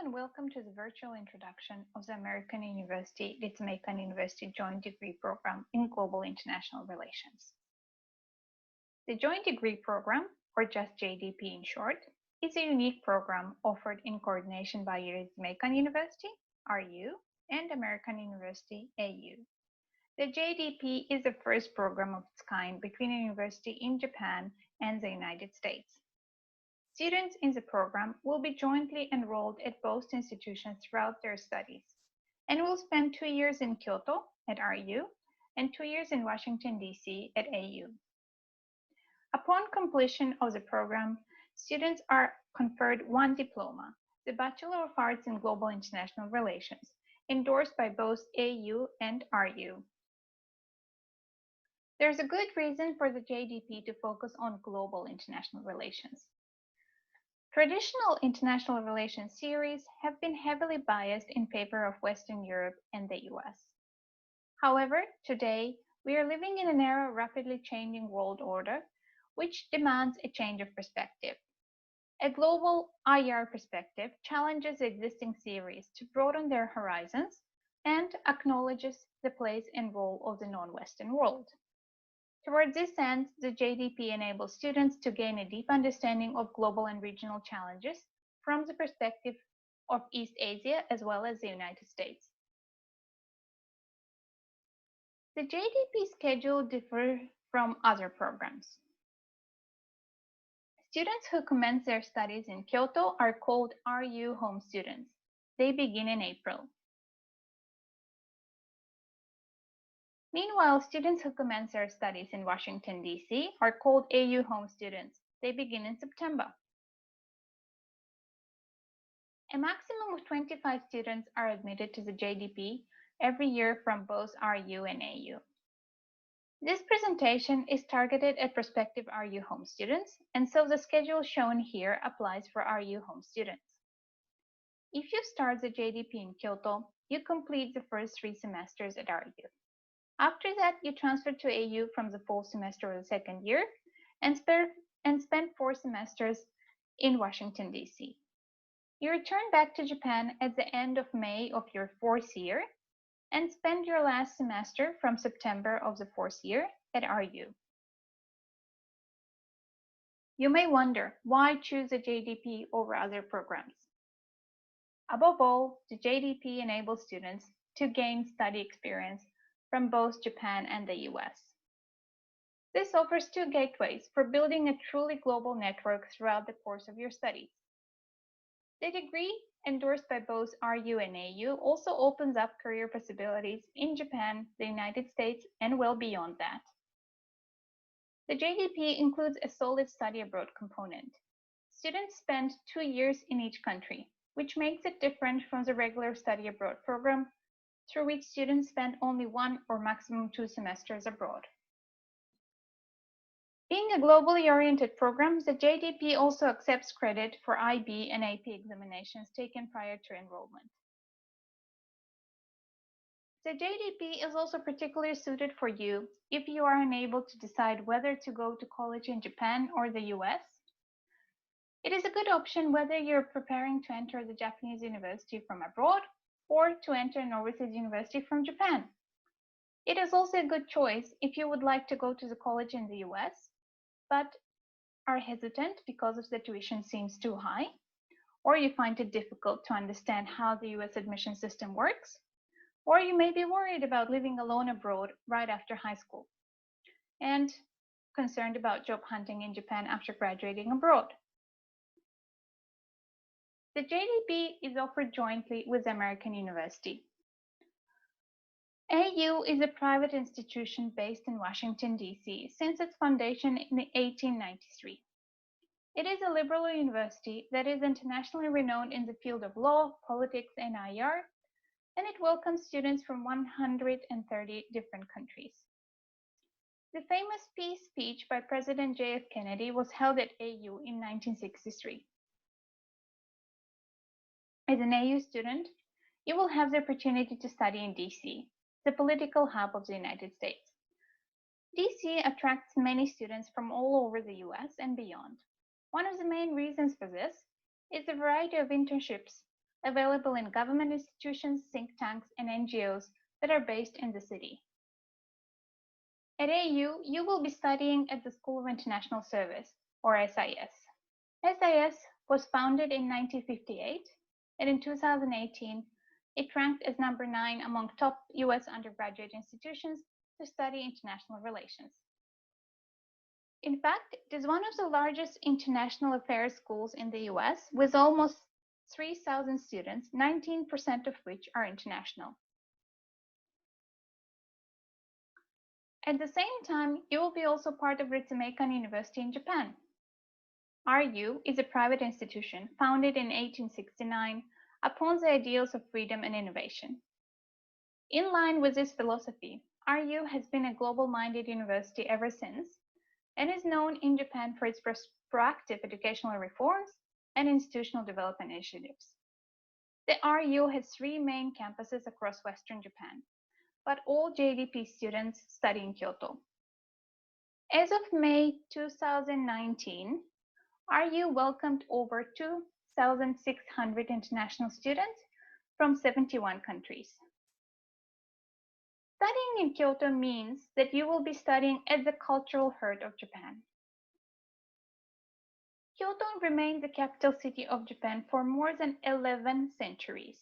and welcome to the virtual introduction of the American University Ritsumeican University Joint Degree Program in Global International Relations. The Joint Degree Program, or just JDP in short, is a unique program offered in coordination by Ritsumeican University, RU, and American University, AU. The JDP is the first program of its kind between a university in Japan and the United States. Students in the program will be jointly enrolled at both institutions throughout their studies and will spend 2 years in Kyoto at RU and 2 years in Washington, D.C. at AU. Upon completion of the program, students are conferred one diploma, the Bachelor of Arts in Global International Relations, endorsed by both AU and RU. There's a good reason for the JDP to focus on global international relations. Traditional international relations theories have been heavily biased in favor of Western Europe and the US. However, today, we are living in an era of rapidly changing world order, which demands a change of perspective. A global IR perspective challenges existing theories to broaden their horizons and acknowledges the place and role of the non-Western world. Towards this end, the JDP enables students to gain a deep understanding of global and regional challenges from the perspective of East Asia as well as the United States. The JDP schedule differs from other programs. Students who commence their studies in Kyoto are called RU home students. They begin in April. Meanwhile, students who commence their studies in Washington, D.C. are called AU home students. They begin in September. A maximum of 25 students are admitted to the JDP every year from both RU and AU. This presentation is targeted at prospective RU home students, and so the schedule shown here applies for RU home students. If you start the JDP in Kyoto, you complete the first 3 semesters at RU. After that, you transfer to AU from the fall semester of the second year and spend 4 semesters in Washington, D.C. You return back to Japan at the end of May of your 4th year and spend your last semester from September of the 4th year at RU. You may wonder why choose a JDP over other programs. Above all, the JDP enables students to gain study experience from both Japan and the US. This offers 2 gateways for building a truly global network throughout the course of your studies. The degree, endorsed by both RU and AU, also opens up career possibilities in Japan, the United States, and well beyond that. The JDP includes a solid study abroad component. Students spend 2 years in each country, which makes it different from the regular study abroad program, through which students spend only 1 or maximum 2 semesters abroad. Being a globally oriented program, the JDP also accepts credit for IB and AP examinations taken prior to enrollment. The JDP is also particularly suited for you if you are unable to decide whether to go to college in Japan or the US. It is a good option whether you're preparing to enter the Japanese university from abroad or to enter an overseas university from Japan. It is also a good choice if you would like to go to the college in the US, but are hesitant because of the tuition seems too high, or you find it difficult to understand how the US admission system works, or you may be worried about living alone abroad right after high school, and concerned about job hunting in Japan after graduating abroad. The JDP is offered jointly with American University. AU is a private institution based in Washington, D.C. since its foundation in 1893. It is a liberal university that is internationally renowned in the field of law, politics, and IR, and it welcomes students from 130 different countries. The famous peace speech by President J.F. Kennedy was held at AU in 1963. As an AU student, you will have the opportunity to study in DC, the political hub of the United States. DC attracts many students from all over the US and beyond. One of the main reasons for this is the variety of internships available in government institutions, think tanks, and NGOs that are based in the city. At AU, you will be studying at the School of International Service, or SIS. SIS was founded in 1958, and in 2018, it ranked as number 9 among top US undergraduate institutions to study international relations. In fact, it is one of the largest international affairs schools in the US, with almost 3,000 students, 19% of which are international. At the same time, you will be also part of Ritsumeican University in Japan. RU is a private institution founded in 1869 upon the ideals of freedom and innovation. In line with this philosophy, RU has been a global-minded university ever since and is known in Japan for its proactive educational reforms and institutional development initiatives. The RU has 3 main campuses across Western Japan, but all JDP students study in Kyoto. As of May 2019, RU welcomed over 2,600 international students from 71 countries. Studying in Kyoto means that you will be studying at the cultural heart of Japan. Kyoto remained the capital city of Japan for more than 11 centuries.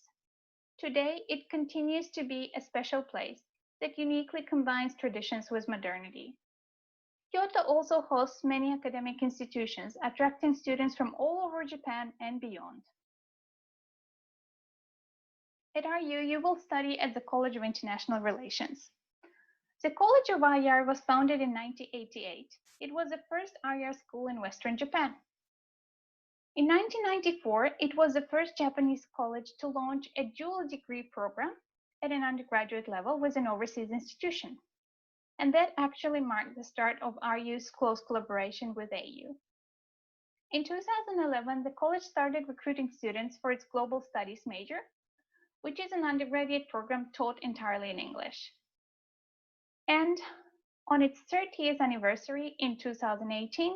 Today, it continues to be a special place that uniquely combines traditions with modernity. Kyoto also hosts many academic institutions, attracting students from all over Japan and beyond. At RU, you will study at the College of International Relations. The College of IR was founded in 1988. It was the first IR school in Western Japan. In 1994, it was the first Japanese college to launch a dual degree program at an undergraduate level with an overseas institution. And that actually marked the start of RU's close collaboration with AU. In 2011, the college started recruiting students for its Global Studies major, which is an undergraduate program taught entirely in English. And on its 30th anniversary in 2018,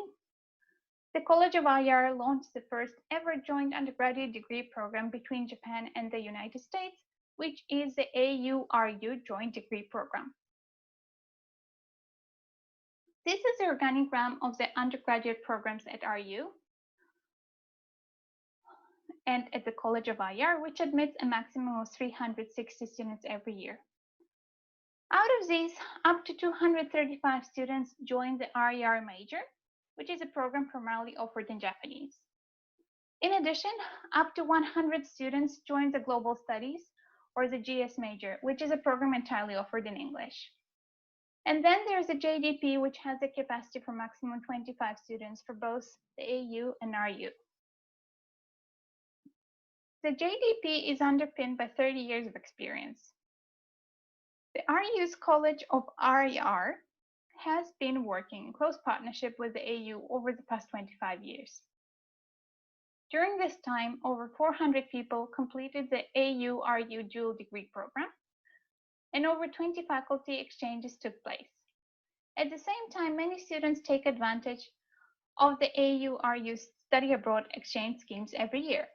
the College of IR launched the first ever joint undergraduate degree program between Japan and the United States, which is the AU-RU Joint Degree Program. This is the organigram of the undergraduate programs at RU and at the College of IR, which admits a maximum of 360 students every year. Out of these, up to 235 students join the RER major, which is a program primarily offered in Japanese. In addition, up to 100 students join the Global Studies or the GS major, which is a program entirely offered in English. And then there's the JDP, which has a capacity for maximum 25 students for both the AU and RU. The JDP is underpinned by 30 years of experience. The RU's College of RER has been working in close partnership with the AU over the past 25 years. During this time, over 400 people completed the AU-RU dual degree program, and over 20 faculty exchanges took place. At the same time, many students take advantage of the AU-RU study abroad exchange schemes every year.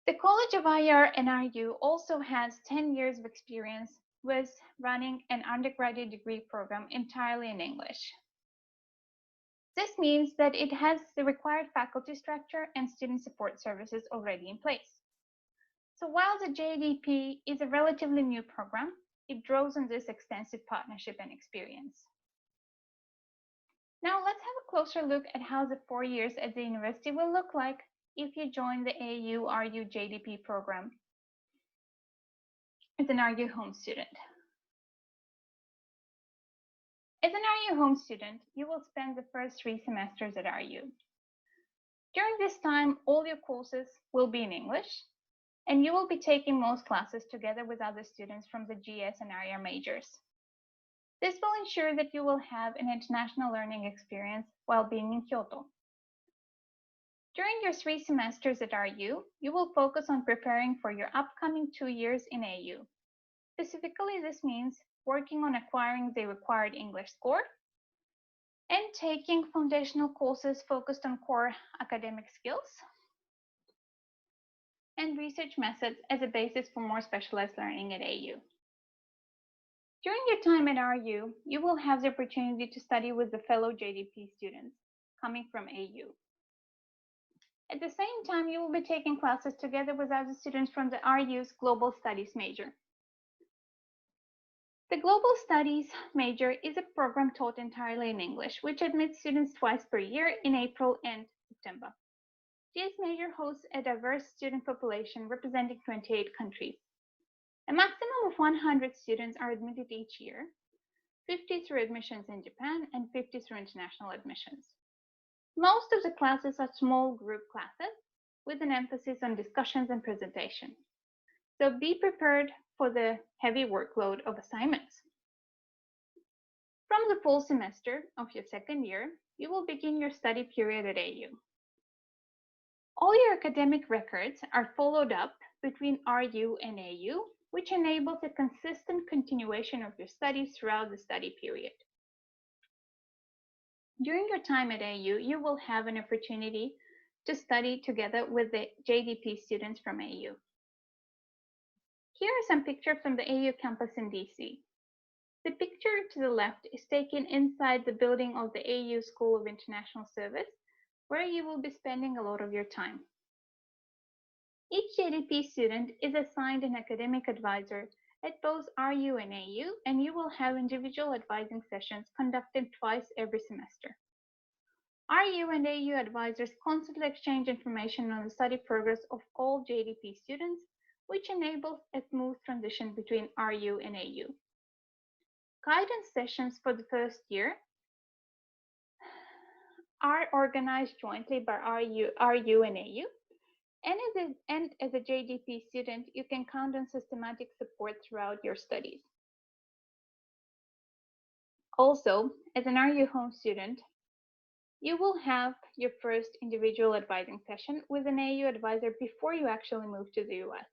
The College of IR and RU also has 10 years of experience with running an undergraduate degree program entirely in English. This means that it has the required faculty structure and student support services already in place. So while the JDP is a relatively new program, it draws on this extensive partnership and experience. Now let's have a closer look at how the 4 years at the university will look like if you join the AU-RU JDP program as an RU home student. As an RU home student, you will spend the first 3 semesters at RU. During this time, all your courses will be in English, and you will be taking most classes together with other students from the GS and RR majors. This will ensure that you will have an international learning experience while being in Kyoto. During your 3 semesters at RU, you will focus on preparing for your upcoming 2 years in AU. Specifically, this means working on acquiring the required English score and taking foundational courses focused on core academic skills, and research methods as a basis for more specialized learning at AU. During your time at RU, you will have the opportunity to study with the fellow JDP students coming from AU. At the same time, you will be taking classes together with other students from the RU's Global Studies major. The Global Studies major is a program taught entirely in English, which admits students twice per year in April and September. This major hosts a diverse student population representing 28 countries. A maximum of 100 students are admitted each year, 50 through admissions in Japan and 50 through international admissions. Most of the classes are small group classes with an emphasis on discussions and presentation. So be prepared for the heavy workload of assignments. From the fall semester of your second year, you will begin your study period at AU. All your academic records are followed up between RU and AU, which enables a consistent continuation of your studies throughout the study period. During your time at AU, you will have an opportunity to study together with the JDP students from AU. Here are some pictures from the AU campus in DC. The picture to the left is taken inside the building of the AU School of International Service, where you will be spending a lot of your time. Each JDP student is assigned an academic advisor at both RU and AU, and you will have individual advising sessions conducted twice every semester. RU and AU advisors constantly exchange information on the study progress of all JDP students, which enables a smooth transition between RU and AU. Guidance sessions for the first year are organized jointly by RU and AU, and as a JDP student, you can count on systematic support throughout your studies. Also, as an RU home student, you will have your first individual advising session with an AU advisor before you actually move to the US.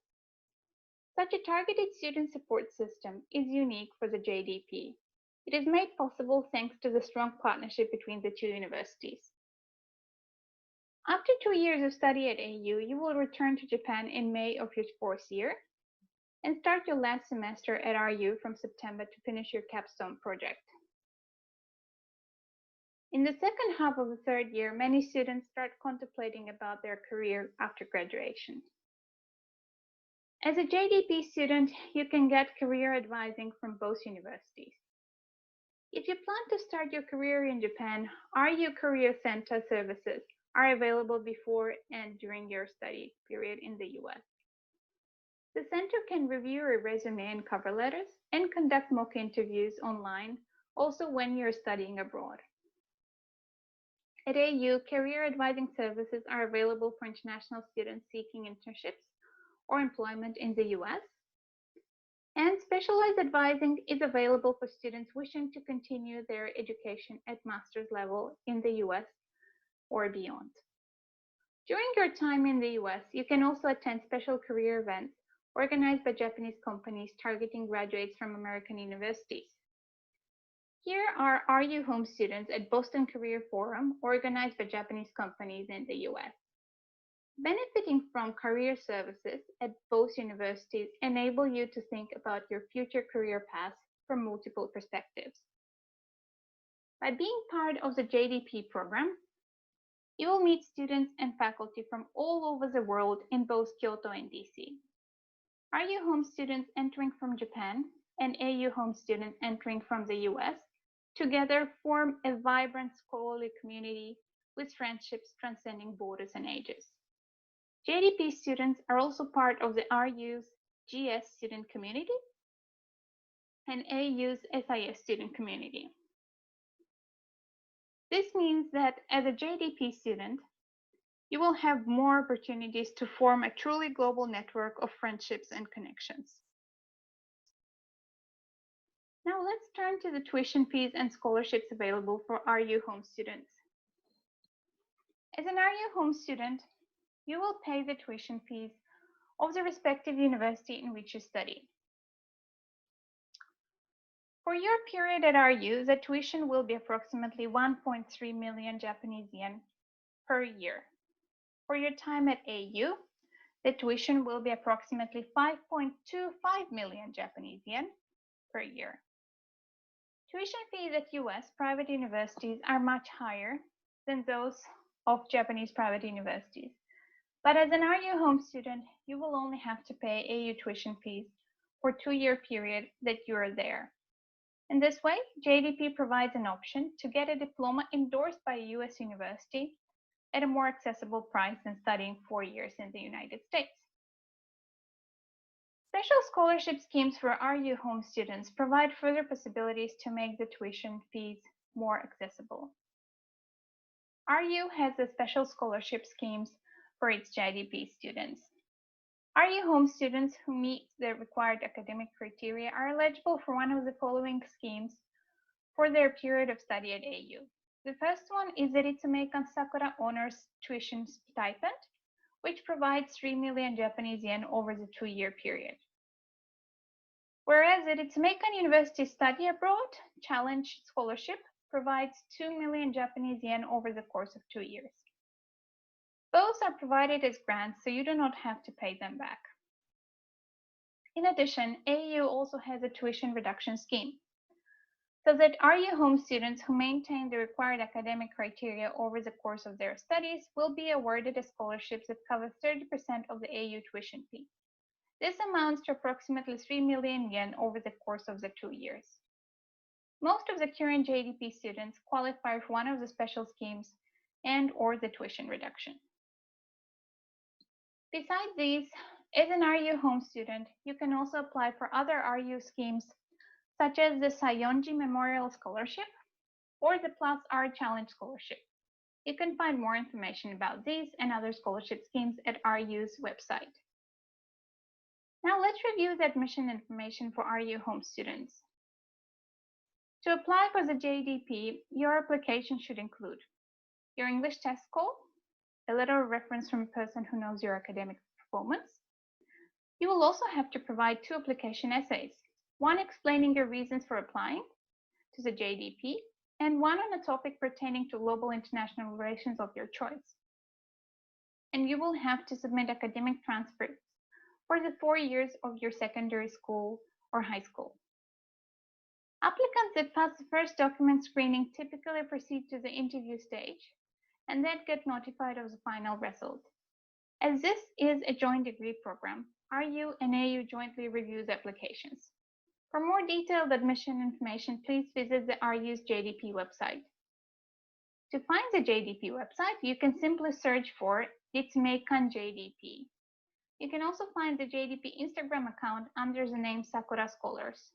Such a targeted student support system is unique for the JDP. It is made possible thanks to the strong partnership between the two universities. After 2 years of study at AU, you will return to Japan in May of your fourth year and start your last semester at RU from September to finish your capstone project. In the second half of the third year, many students start contemplating about their career after graduation. As a JDP student, you can get career advising from both universities. If you plan to start your career in Japan, RU Career Center services are available before and during your study period in the US. The center can review your resume and cover letters and conduct mock interviews online, also when you're studying abroad. At AU, career advising services are available for international students seeking internships or employment in the US, and specialized advising is available for students wishing to continue their education at master's level in the US or beyond. During your time in the US, you can also attend special career events organized by Japanese companies targeting graduates from American universities. Here are RU home students at Boston Career Forum, organized by Japanese companies in the US. Benefiting from career services at both universities enable you to think about your future career path from multiple perspectives. By being part of the JDP program, you will meet students and faculty from all over the world in both Kyoto and DC. RU home students entering from Japan and AU home students entering from the US together form a vibrant scholarly community with friendships transcending borders and ages. JDP students are also part of the RU's GS student community and AU's SIS student community. This means that as a JDP student, you will have more opportunities to form a truly global network of friendships and connections. Now let's turn to the tuition fees and scholarships available for RU home students. As an RU home student, you will pay the tuition fees of the respective university in which you study. For your period at RU, the tuition will be approximately 1.3 million Japanese yen per year. For your time at AU, The tuition will be approximately 5.25 million Japanese yen per year. Tuition fees at US private universities are much higher than those of Japanese private universities. But as an RU home student, you will only have to pay AU tuition fees for a 2-year period that you are there. In this way, JDP provides an option to get a diploma endorsed by a US university at a more accessible price than studying 4 years in the United States. Special scholarship schemes for RU home students provide further possibilities to make the tuition fees more accessible. RU has a special scholarship schemes for its JDP students. RU home students who meet the required academic criteria are eligible for one of the following schemes for their period of study at AU. The first one is the Ritsumeikan Sakura Honors Tuition Stipend, which provides 3 million Japanese yen over the 2-year period. Whereas the Ritsumeican University Study Abroad Challenge Scholarship provides 2 million Japanese yen over the course of 2 years. Both are provided as grants, so you do not have to pay them back. In addition, AU also has a tuition reduction scheme, so that RU home students who maintain the required academic criteria over the course of their studies will be awarded scholarships that cover 30% of the AU tuition fee. This amounts to approximately 3 million yen over the course of the 2 years. Most of the current JDP students qualify for one of the special schemes and/or the tuition reduction. Besides these, as an RU home student, you can also apply for other RU schemes such as the Sayonji Memorial Scholarship or the Plus R Challenge Scholarship. You can find more information about these and other scholarship schemes at RU's website. Now let's review the admission information for RU home students. To apply for the JDP, your application should include your English test score, a letter of reference from a person who knows your academic performance. You will also have to provide 2 application essays, one explaining your reasons for applying to the JDP, and one on a topic pertaining to global international relations of your choice. And you will have to submit academic transcripts for the 4 years of your secondary school or high school. Applicants that pass the first document screening typically proceed to the interview stage and then get notified of the final result. As this is a joint degree program, RU and AU jointly review the applications. For more detailed admission information, please visit the RU's JDP website. To find the JDP website, you can simply search for Ritsumeikan JDP. You can also find the JDP Instagram account under the name Sakura Scholars.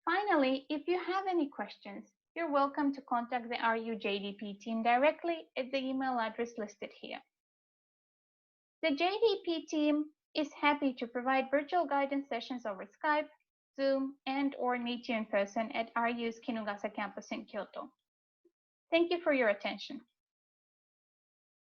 Finally, if you have any questions, you're welcome to contact the RU JDP team directly at the email address listed here. The JDP team is happy to provide virtual guidance sessions over Skype, Zoom, and/or meet you in person at RU's Kinugasa campus in Kyoto. Thank you for your attention.